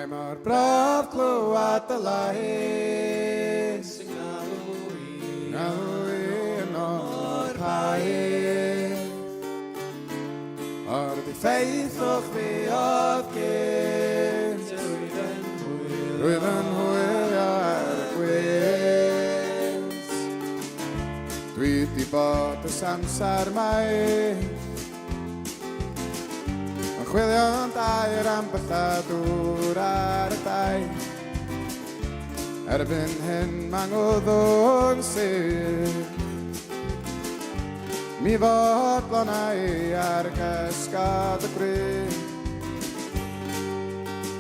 Mae mor braf clywed y lais sy'n galw i'n o'r paid. O'r diffeithwch fi oedd gynt, rwyf yn hwylio ar y gwynt. Dwi di bod ys amser maith, yn chwilio'n dair am bylla dŵr ar y daith. Erbyn hyn ma'n ngwddw'n syth, mi fod blonau ar gysgod y gwrych.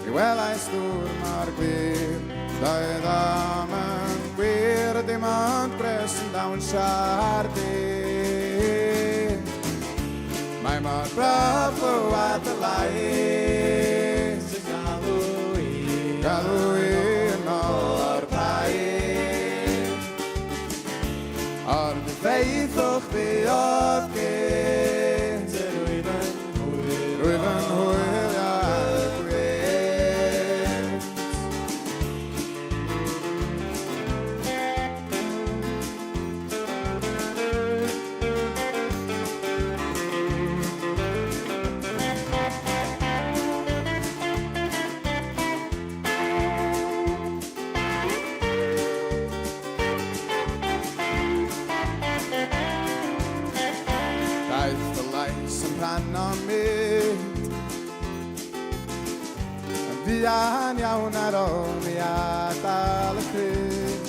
Mi welais dŵr mor gwir, doedd am yn gwir, dim ond bres yn dawn siardu. Mae mor braf clywed y lais sy'n galw i'n o'r paid. O'r diffeithwch fi oedd gynt, rwyf yn hwylio ar y gwynt. Daeth y lais yn rhan o mynd, yn fuan iawn ar ôl mi adael y cryd.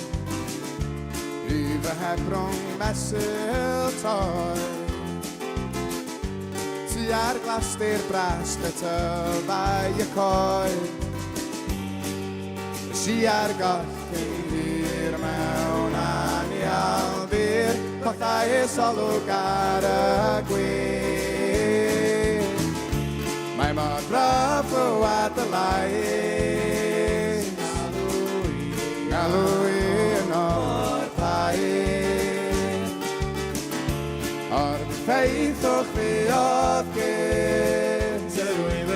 I fy hebrwng mesul toi, tu ar glastu'r bras betylfau y coed. Si ar goll yn hir mewn anialdir, collau solwg ar y gwyn. Mae mor braf clywed y lais, galw i'n o'r paid. O'r diffeithwch fi oedd gynt, rwyf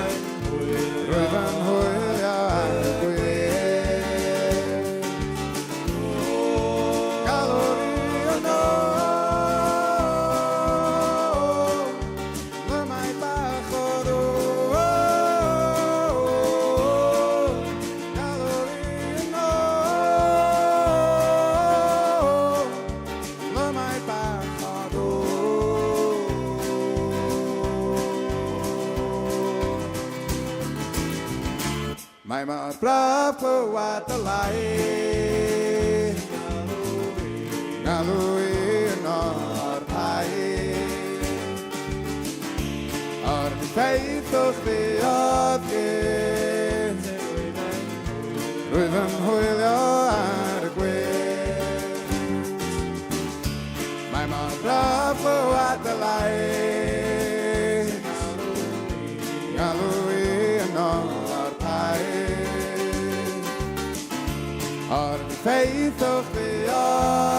yn hwylio ar y gwyn. Mae mor braf clywed y lais, galw i'n o'r paid. O'r diffeithwch fi oedd gynt, rwyf yn hwylio ar y gwynt. Mae mor braf clywed y lais, galw i'n o'r paid. O'r diffeithwch fi oedd